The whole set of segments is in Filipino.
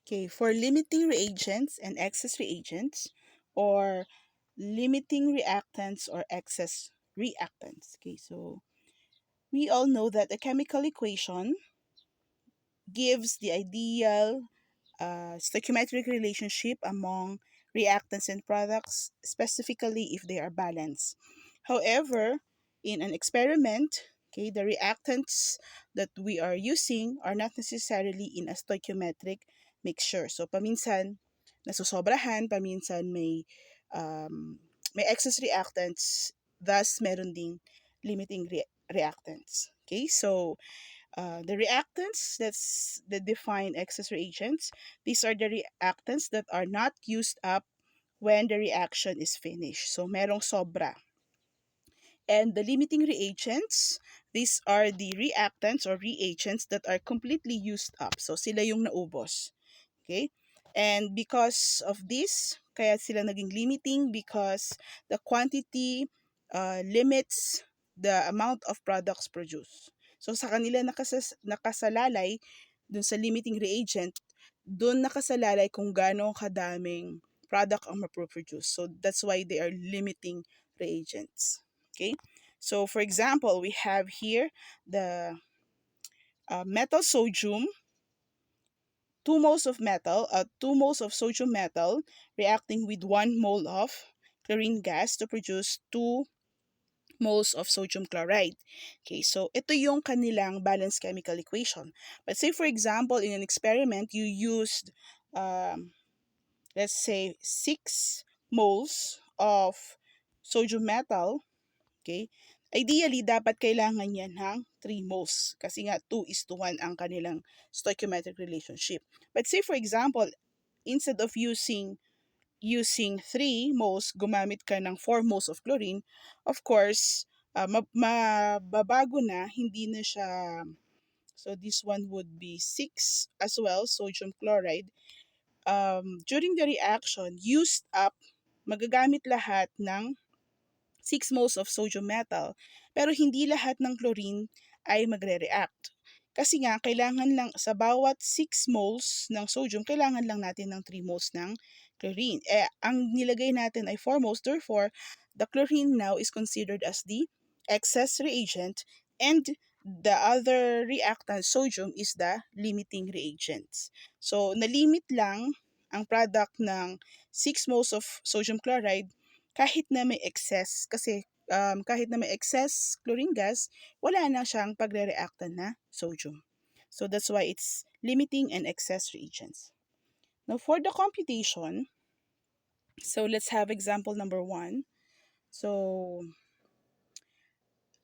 Okay, for limiting reagents and excess reagents, or limiting reactants or excess reactants. Okay, so we all know that a chemical equation gives the ideal stoichiometric relationship among reactants and products, specifically if they are balanced. However, in an experiment, okay, the reactants that we are using are not necessarily in a stoichiometric mixture. So, paminsan, nasosobrahan, paminsan may excess reactants, thus meron ding limiting reactants. Okay, so the reactants, that's the defined excess reagents. These are the reactants that are not used up when the reaction is finished. So, merong sobra. And the limiting reagents, these are the reactants or reagents that are completely used up. So, sila yung naubos. Okay? And because of this, kaya sila naging limiting because the quantity limits the amount of products produced. So sa kanila nakasalalay dun sa limiting reagent, dun nakasalalay kung gaano kadaming product ang maproproduce. So that's why they are limiting reagents. Okay? So for example, we have here the metal sodium, 2 moles of sodium metal reacting with 1 mole of chlorine gas to produce 2 moles of sodium chloride. Okay, so ito yung kanilang balanced chemical equation. But say for example, in an experiment, you used, let's say, 6 moles of sodium metal. Okay, ideally, dapat kailangan yan ng 3 moles kasi nga 2:1 ang kanilang stoichiometric relationship. But say for example, instead of using 3 moles, gumamit ka ng 4 moles of chlorine, of course, mababago na, hindi na siya, so this one would be 6 as well, sodium chloride. During the reaction, used up, magagamit lahat ng 6 moles of sodium metal, pero hindi lahat ng chlorine ay magre-react. Kasi nga, kailangan lang sa bawat 6 moles ng sodium, kailangan lang natin ng 3 moles ng chlorine. Ang nilagay natin ay 4 moles, therefore, the chlorine now is considered as the excess reagent and the other reactant, sodium, is the limiting reagents. So, nalimit lang ang product ng 6 moles of sodium chloride kahit na may excess, kasi kahit na may excess chlorine gas, wala na siyang pagre-reactan na sodium. So that's why it's limiting and excess reagents. Now for the computation, so let's have example number 1. So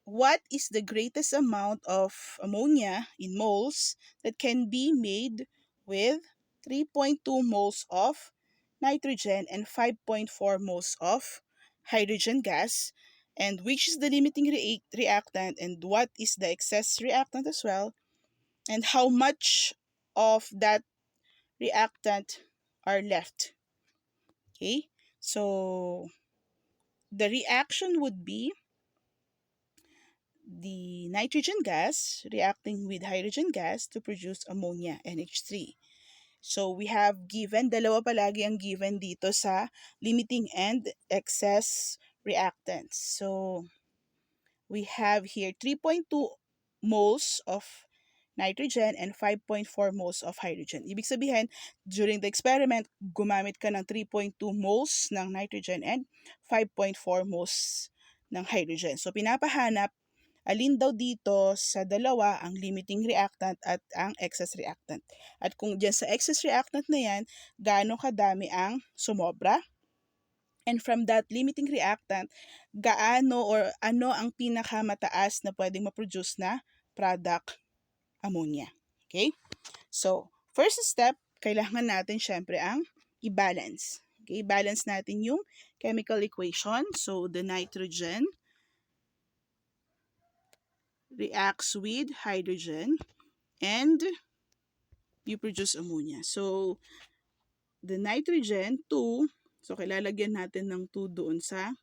what is the greatest amount of ammonia in moles that can be made with 3.2 moles of nitrogen and 5.4 moles of hydrogen gas, and which is the limiting reactant and what is the excess reactant as well, and how much of that reactant are left. Okay, so the reaction would be the nitrogen gas reacting with hydrogen gas to produce ammonia, NH3. So we have given, dalawa palagi ang given dito sa limiting and excess reactants. So we have here 3.2 moles of nitrogen and 5.4 moles of hydrogen. Ibig sabihin, during the experiment, gumamit ka ng 3.2 moles ng nitrogen and 5.4 moles ng hydrogen. So pinapahanap alin daw dito sa dalawa ang limiting reactant at ang excess reactant. At kung dyan sa excess reactant na yan, gaano kadami ang sumobra. And from that limiting reactant, gaano or ano ang pinakamataas na pwedeng ma-produce na product, ammonia. Okay? So, first step, kailangan natin syempre ang i-balance. Okay? Balance natin yung chemical equation. So, the nitrogen reacts with hydrogen and you produce ammonia. So, the nitrogen, 2, so kailalagyan natin ng 2 doon sa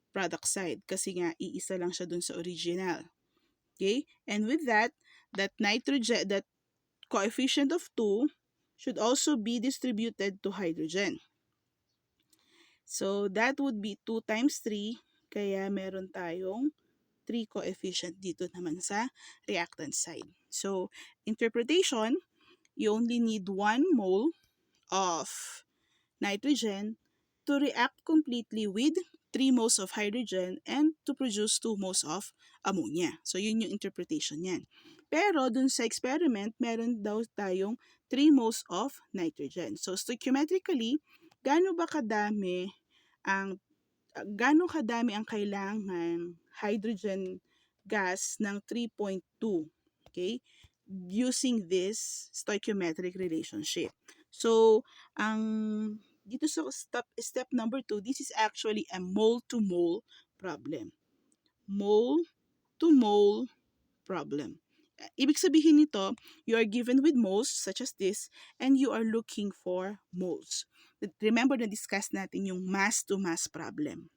product side kasi nga iisa lang siya doon sa original. Okay? And with that, that nitrogen, that coefficient of 2 should also be distributed to hydrogen. So that would be 2 times 3, kaya meron tayong 3 coefficient dito naman sa reactant side. So, interpretation, you only need 1 mole of nitrogen to react completely with 3 moles of hydrogen and to produce 2 moles of ammonia. So, yun yung interpretation yan. Pero, dun sa experiment, meron daw tayong 3 moles of nitrogen. So, stoichiometrically, gaano ang kailangan hydrogen gas ng 3.2, okay, using this stoichiometric relationship. So, ang dito sa step number 2, this is actually a mole-to-mole problem. Mole-to-mole problem. Ibig sabihin nito, you are given with moles such as this and you are looking for moles. Remember na discuss natin yung mass-to-mass problem.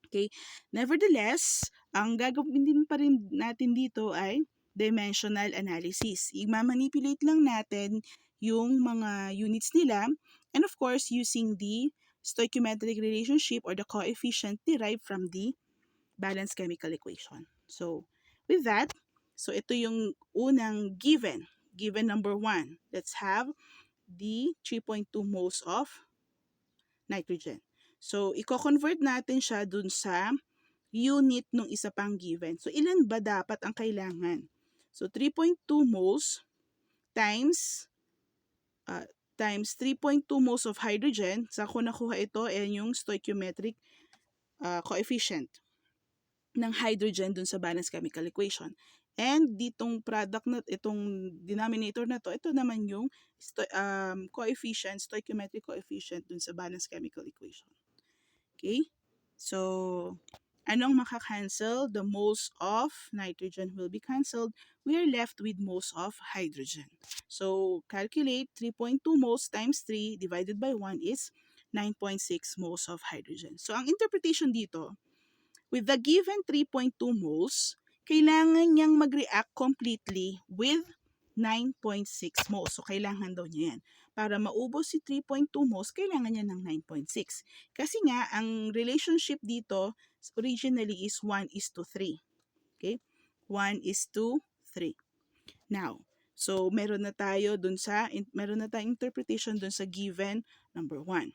Okay? Nevertheless, ang gagawin din pa rin natin dito ay dimensional analysis. I-manipulate lang natin yung mga units nila and of course using the stoichiometric relationship or the coefficient derived from the balanced chemical equation. So, with that, so ito yung unang given. Given number 1. Let's have the 3.2 moles of nitrogen. So, i-convert natin siya dun sa unit nung isa pang given. So, ilan ba dapat ang kailangan? So, 3.2 moles times 3.2 moles of hydrogen. Saan ko nakuha ito? Ayan yung stoichiometric coefficient ng hydrogen dun sa balanced chemical equation. And ditong product na itong denominator na to, ito naman yung stoichiometric coefficient dun sa balanced chemical equation. Okay? So, anong makakancel? The moles of nitrogen will be cancelled. We are left with moles of hydrogen. So, calculate 3.2 moles times 3 divided by 1 is 9.6 moles of hydrogen. So, ang interpretation dito, with the given 3.2 moles, kailangan niyang mag-react completely with 9.6 moles. So, kailangan daw niya yan. Para maubos si 3.2 moles, kailangan niya ng 9.6. Kasi nga, ang relationship dito originally is 1:3. Okay? 1:3. Now, so meron na tayong interpretation dun sa given number 1.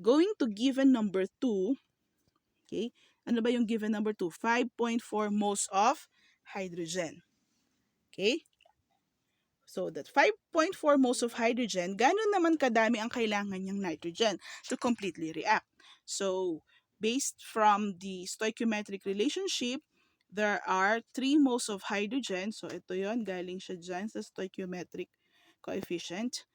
Going to given number 2, okay? Ano ba yung given number 2? 5.4 moles of hydrogen. Okay? So that 5.4 moles of hydrogen, gano'n naman kadami ang kailangan niyang nitrogen to completely react. So, based from the stoichiometric relationship, there are 3 moles of hydrogen. So, ito yon, galing siya dyan sa stoichiometric coefficient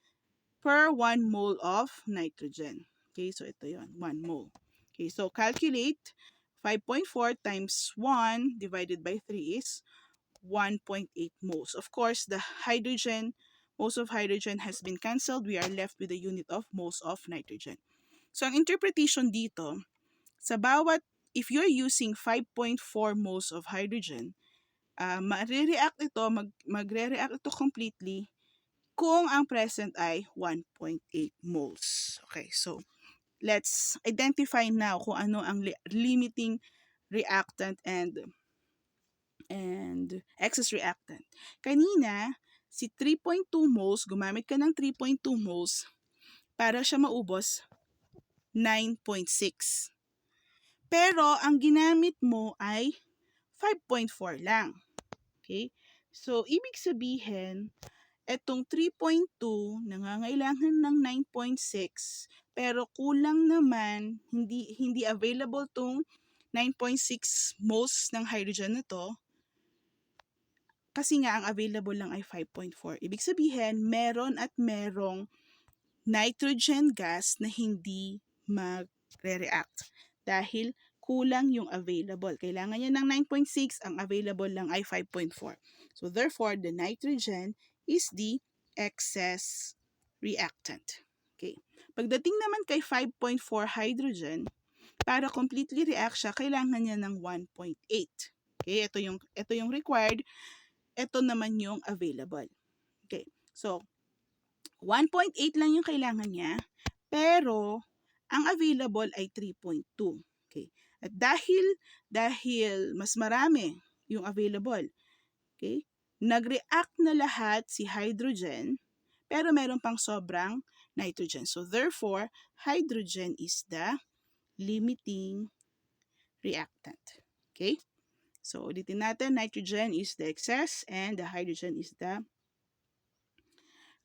per 1 mole of nitrogen. Okay, so ito yon, 1 mole. Okay, so calculate 5.4 times 1 divided by 3 is 1.8 moles. Of course, the moles of hydrogen has been cancelled. We are left with a unit of moles of nitrogen. So, ang interpretation dito, if you're using 5.4 moles of hydrogen, magre-react ito completely kung ang present ay 1.8 moles. Okay, so let's identify now kung ano ang limiting reactant and excess reactant. Kanina, si 3.2 moles, gumamit ka ng 3.2 moles para siya maubos 9.6. Pero, ang ginamit mo ay 5.4 lang. Okay? So, ibig sabihin, etong 3.2, nangangailangan ng 9.6, pero kulang naman, hindi available tong 9.6 moles ng hydrogen na to, kasi nga ang available lang ay 5.4. Ibig sabihin, merong nitrogen gas na hindi magre-react dahil kulang yung available. Kailangan niya ng 9.6, ang available lang ay 5.4. So therefore, the nitrogen is the excess reactant. Okay. Pagdating naman kay 5.4 hydrogen, para completely react siya, kailangan niya ng 1.8. Okay, ito yung required. Ito naman yung available. Okay, so 1.8 lang yung kailangan niya, pero ang available ay 3.2. Okay. At dahil mas marami yung available, okay, nag-react na lahat si hydrogen, pero meron pang sobrang nitrogen. So therefore, hydrogen is the limiting reactant. Okay? So ulitin natin, nitrogen is the excess and the hydrogen is the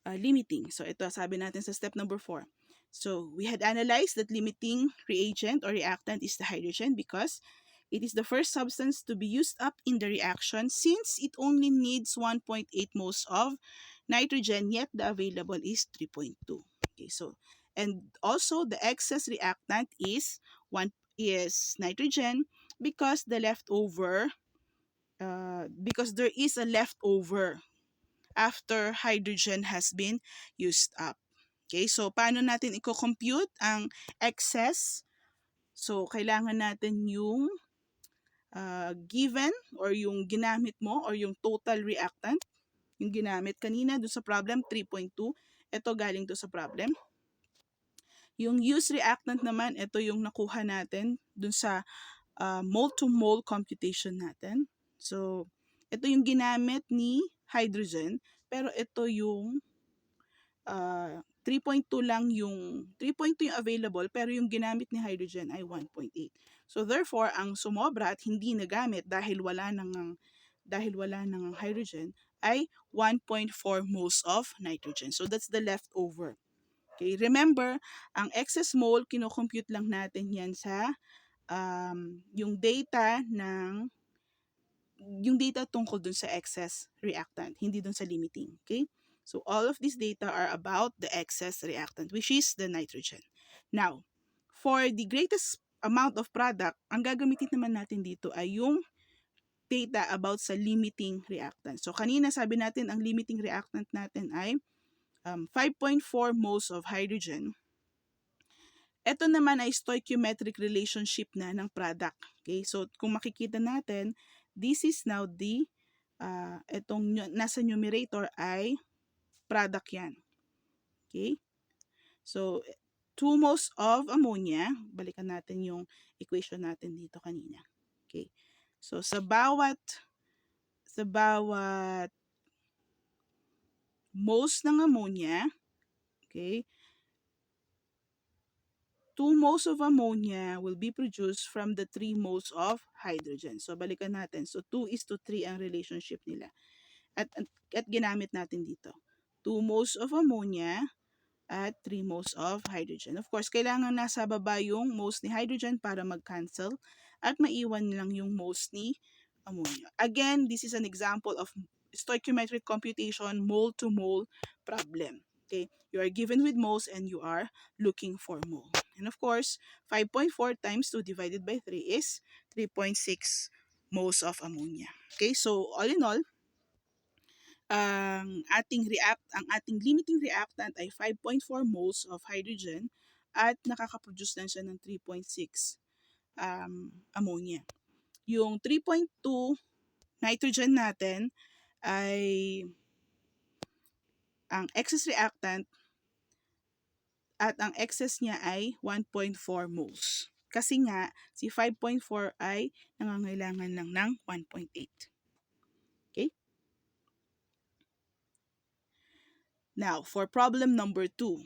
limiting. So ito sabi natin sa step number 4. So we had analyzed that limiting reagent or reactant is the hydrogen because it is the first substance to be used up in the reaction since it only needs 1.8 moles of nitrogen, yet the available is 3.2. Okay, so and also the excess reactant is nitrogen because because there is a leftover after hydrogen has been used up. Okay, so paano natin i-compute ang excess? So kailangan natin yung given or yung ginamit mo or yung total reactant, yung ginamit kanina doon sa problem 3.2, ito galing to sa problem. Yung used reactant naman, ito yung nakuha natin doon sa mole to mole computation natin. So ito yung ginamit ni hydrogen, pero ito yung 3.2 lang yung 3.2 yung available, pero yung ginamit ni hydrogen ay 1.8. So therefore, ang sumobra at hindi nagamit dahil wala nang hydrogen ay 1.4 moles of nitrogen. So that's the leftover. Okay, remember, ang excess mole kino-compute lang natin yan sa yung data tungkol dun sa excess reactant, hindi dun sa limiting. Okay? So all of these data are about the excess reactant, which is the nitrogen. Now, for the greatest amount of product, ang gagamitin naman natin dito ay yung data about sa limiting reactant. So kanina sabi natin ang limiting reactant natin ay 5.4 moles of hydrogen. Ito naman ay stoichiometric relationship na ng product. Okay? So kung makikita natin, this is now the itong nasa numerator ay product yan. Okay? So 2 moles of ammonia, balikan natin yung equation natin dito kanina. Okay? So sa bawat moles ng ammonia, okay, 2 moles of ammonia will be produced from the 3 moles of hydrogen. So balikan natin. So 2:3 ang relationship nila. At ginamit natin dito. 2 moles of ammonia at 3 moles of hydrogen. Of course, kailangan nasa baba yung moles ni hydrogen para mag-cancel at maiwan lang yung moles ni ammonia. Again, this is an example of stoichiometric computation, mole to mole problem. Okay, you are given with moles and you are looking for mole. And of course, 5.4 times 2 divided by 3 is 3.6 moles of ammonia. Okay, so all in all, ang ating limiting reactant ay 5.4 moles of hydrogen at nakaka-produce lang siya ng 3.6 ammonia. Yung 3.2 nitrogen natin ay ang excess reactant at ang excess niya ay 1.4 moles. Kasi nga, si 5.4 ay nangangailangan lang ng 1.8. Okay? Now, for problem number 2.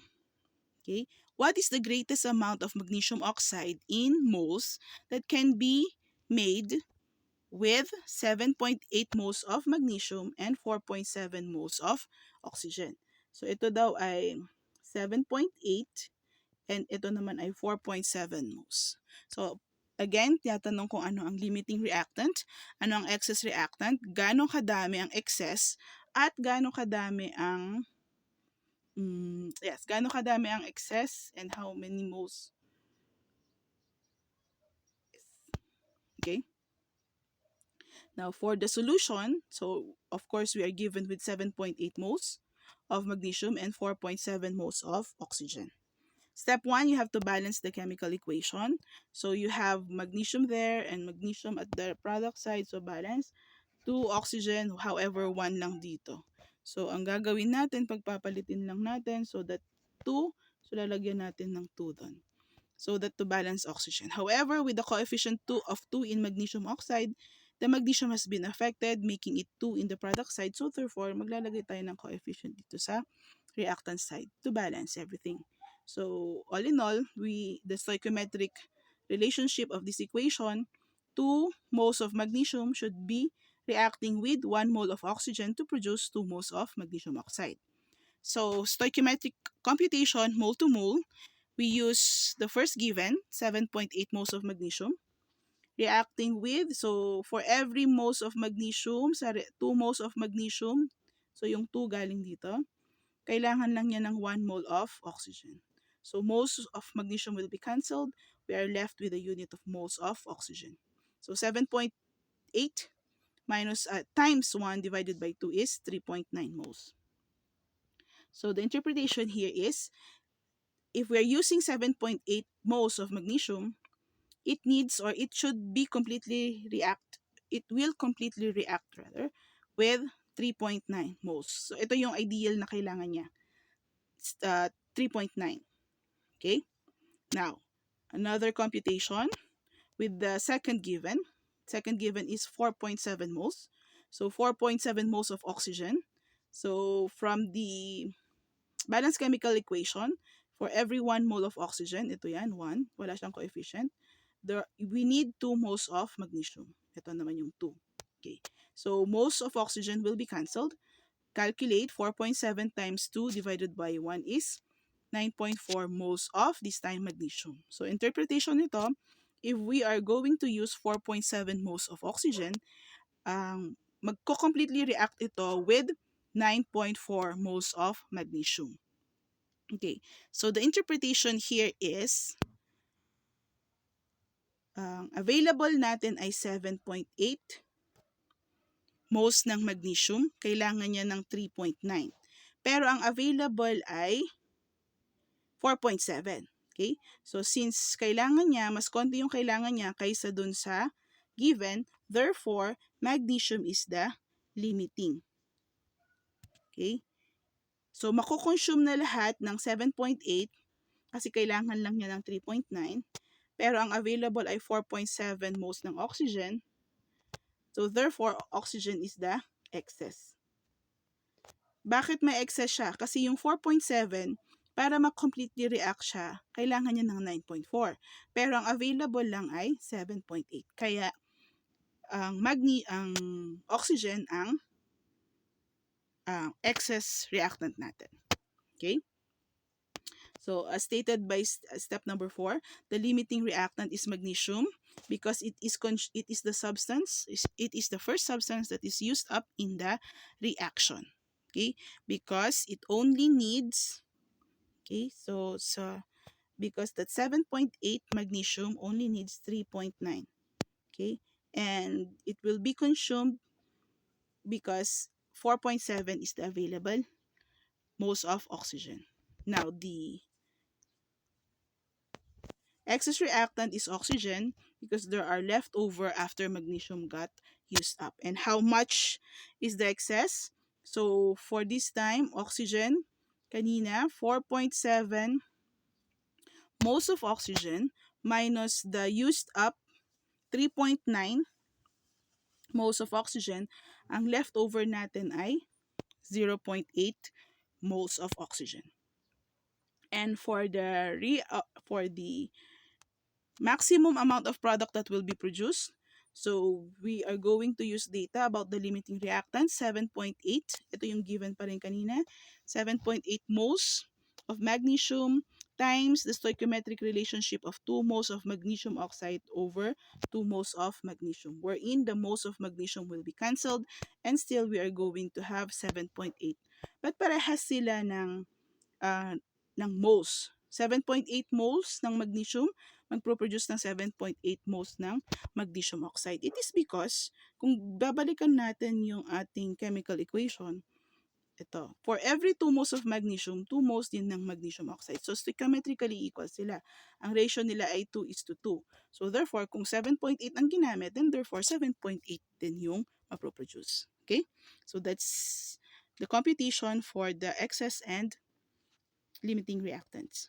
Okay? What is the greatest amount of magnesium oxide in moles that can be made with 7.8 moles of magnesium and 4.7 moles of oxygen? So ito daw ay 7.8 and ito naman ay 4.7 moles. So again, tinatanong kung ano ang limiting reactant, ano ang excess reactant, gaano kadami ang excess, at gaano kadami ang gaano kadami ang excess and how many moles. Okay? Now, for the solution, so of course we are given with 7.8 moles of magnesium and 4.7 moles of oxygen. Step 1, you have to balance the chemical equation. So you have magnesium there and magnesium at the product side, so balance. 2 oxygen, however, 1 lang dito. So, ang gagawin natin, pagpapalitin lang natin so that 2, so lalagyan natin ng 2 doon. So that to balance oxygen. However, with the coefficient 2 of 2 in magnesium oxide, the magnesium has been affected, making it 2 in the product side. So therefore, maglalagay tayo ng coefficient dito sa reactant side to balance everything. So all in all, the stoichiometric relationship of this equation, 2 moles of magnesium should be reacting with 1 mole of oxygen to produce 2 moles of magnesium oxide. So stoichiometric computation, mole to mole, we use the first given, 7.8 moles of magnesium, reacting with, so for every moles of magnesium, 2 moles of magnesium, so yung 2 galing dito, kailangan lang niya ng 1 mole of oxygen. So moles of magnesium will be cancelled. We are left with a unit of moles of oxygen. So 7.8 minus times 1 divided by 2 is 3.9 moles. So the interpretation here is, if we are using 7.8 moles of magnesium, it needs, or it should be completely react, it will completely react rather, with 3.9 moles. So ito yung ideal na kailangan niya. 3.9. Okay? Now, another computation with the second given. Second given is 4.7 moles. So 4.7 moles of oxygen. So from the balanced chemical equation, for every 1 mole of oxygen, ito yan, 1, wala siyang coefficient, we need 2 moles of magnesium. Ito naman yung 2. Okay. So moles of oxygen will be cancelled. Calculate 4.7 times 2 divided by 1 is 9.4 moles of this time magnesium. So interpretation nito, if we are going to use 4.7 moles of oxygen, magko-completely react ito with 9.4 moles of magnesium. Okay, so the interpretation here is, available natin ay 7.8 moles ng magnesium. Kailangan niya ng 3.9. Pero ang available ay 4.7. Okay? So since kailangan niya, mas konti yung kailangan niya kaysa dun sa given, therefore, magnesium is the limiting. Okay? So makukonsume na lahat ng 7.8 kasi kailangan lang niya ng 3.9. Pero ang available ay 4.7 moles ng oxygen. So therefore, oxygen is the excess. Bakit may excess siya? Kasi yung 4.7, para ma-completely react siya, kailangan niya ng 9.4. Pero ang available lang ay 7.8. Kaya ang oxygen ang excess reactant natin. Okay? So, as stated by step number 4, the limiting reactant is magnesium because it is the substance, it is the first substance that is used up in the reaction. Okay? Because it only needs, okay, so because that 7.8 magnesium only needs 3.9. Okay? And it will be consumed because 4.7 is the available moles of oxygen. Now, the excess reactant is oxygen because there are leftover after magnesium got used up. And how much is the excess? So, for this time, oxygen, kanina, 4.7 moles of oxygen minus the used up 3.9 moles of oxygen, ang leftover natin ay 0.8 moles of oxygen. And for the maximum amount of product that will be produced, so we are going to use data about the limiting reactant, 7.8. Ito yung given pa rin kanina. 7.8 moles of magnesium times the stoichiometric relationship of 2 moles of magnesium oxide over 2 moles of magnesium, wherein the moles of magnesium will be cancelled and still we are going to have 7.8. But parehas sila ng moles. 7.8 moles ng magnesium magproproduce ng 7.8 moles ng magnesium oxide. It is because, kung babalikan natin yung ating chemical equation, ito, for every 2 moles of magnesium, 2 moles din ng magnesium oxide. So, stoichiometrically equal sila. Ang ratio nila ay 2:2. So, therefore, kung 7.8 ang ginamit, then therefore, 7.8 din yung maproproduce. Okay? So, that's the computation for the excess and limiting reactants.